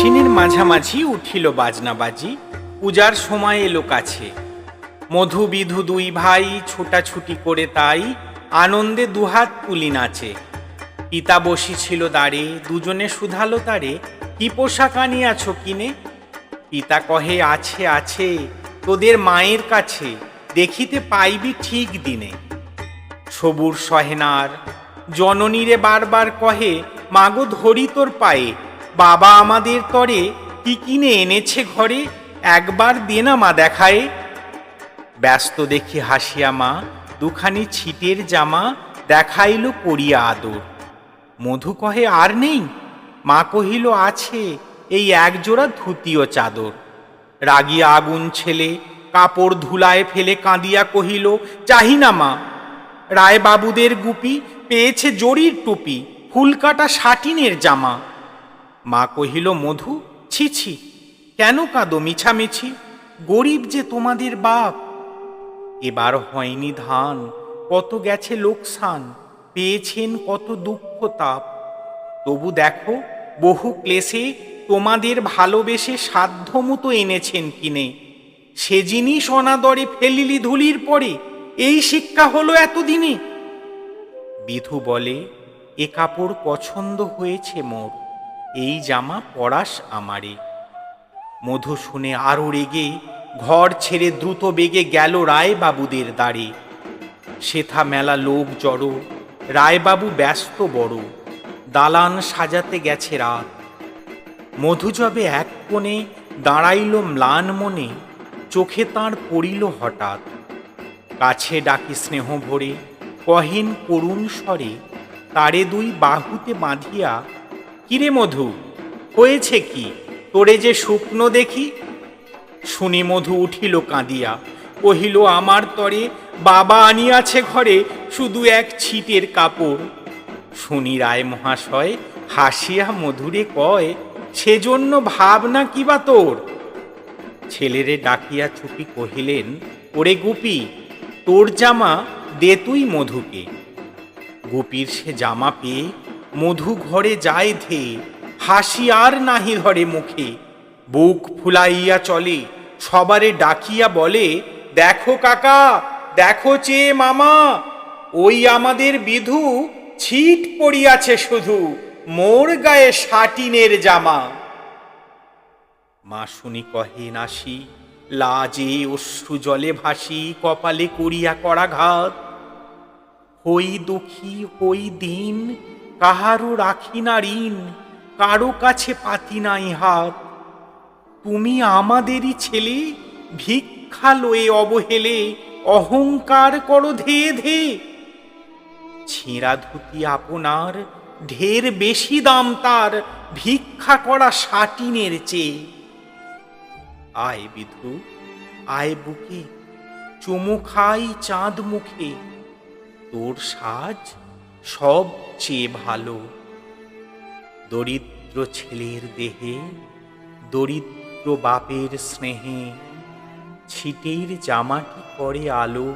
আশ্বিনের মাঝামাঝি উঠিল বাজনাবাজি, পূজার সময় এলো কাছে। মধু বিধু দুই ভাই ছোটাছুটি করে তাই আনন্দে দুহাত তুলি নাচে। পিতা বসিছিল দাঁড়ে, দুজনে শুধালো তারে, কি পোশাক আনিয়াছ কিনে? পিতা কহে, আছে আছে তোদের মায়ের কাছে, দেখিতে পাইবি ঠিক দিনে। সবুর সহেনার জননীরে বারবার কহে, মাগো ধরি তোর পায়ে, বাবা আমাদের তরে কি কিনে এনেছে ঘরে, একবার দে না মা দেখায়ে। ব্যস্ত দেখি হাসিয়া মা দুখানি ছিটের জামা দেখাইল পরিয়া আদর। মধু কহে, আর নেই? মা কহিল, আছে এই একজোড়া ধুতি ও চাদর। রাগিয়া আগুন ছেলে কাপড় ধুলায় ফেলে কাঁদিয়া কহিল, চাহি না মা। রায়বাবুদের গুপি পেয়েছে জরির টুপি, ফুলকাটা সাটিনের জামা। মা কহিল, মধু ছি ছি, কেন কাঁদো মিছামিছি, গরিব যে তোমাদের বাপ। এবার হয়নি ধান, কত গেছে লোকসান, পেয়েছেন কত দুঃখ তাপ। তবু দেখো বহু ক্লেশে তোমাদের ভালোবেসে সাধ্যমতো এনেছেন কিনে, সে জিনিস অনাদরে ফেলিলি ধুলির পরে, এই শিক্ষা হলো এতদিনে। বিধু বলে, এ কাপড় পছন্দ হয়েছে মোর, এই জামা পরাস আমারে। মধু শুনে আরো রেগে ঘর ছেড়ে দ্রুত বেগে গেল রায়বাবুদের দ্বারে। সেথা মেলা লোক জড়ো, রায়বাবু ব্যস্ত বড়, দালান সাজাতে গেছে রাত। মধু যবে এক কোণে দাঁড়াইল ম্লান মনে, চোখে তাঁর পড়িল হঠাৎ। কাছে ডাকি স্নেহ ভরে, কহেন করুণ স্বরে, তারে দুই বাহুতে বাঁধিয়া, কিরে মধু হয়েছে কি, তোরে যে শুকনো দেখি। শুনি মধু উঠিল কাঁদিয়া, কহিল, আমার তরে বাবা আনিয়াছে ঘরে শুধু এক ছিটের কাপড়। শুনি রায় মহাশয় হাসিয়া মধুরে কয়, সেজন্য ভাবনা কিবা তোর। ছেলেরে ডাকিয়া চুপি কহিলেন, ওরে গুপি, তোর জামা দে তুই মধুকে। গুপির সে জামা পেয়ে মধু ঘরে যায় ধেয়ে, হাসি আর নাহি ধরে মুখে। বুক ফুলাইয়া চলে, সবারে ডাকিয়া বলে, দেখো কাকা, দেখো চেয়ে মামা, ওই আমাদের বিধু ছিট পড়িয়াছে শুধু, মোর গায়ে সাটিনের জামা। মা শুনি কহে, নাসি লাজে অশ্রু জলে ভাসি, কপালে করিয়া করাঘাত। হই দুঃখী হই দিন, কাহারও রাখি না ঋণ, কারো কাছে পাতি নাই হাত। তুমি আমাদেরই ছেলে, ভিক্ষা লয়ে অবহেলে অহংকার করো ধে ধে। ছেঁড়া ধুতি আপনার, ঢের বেশি দাম তার, ভিক্ষা করা সাটিনের চেয়ে। আয় বিধু আয় বুকে, চুমু খাই চাঁদ মুখে, তোর সাজ সবচেয়ে ভালো। দরিদ্র ছেলের দেহে, দরিদ্র বাপের স্নেহে, ছিটের জামাটি করে আলো।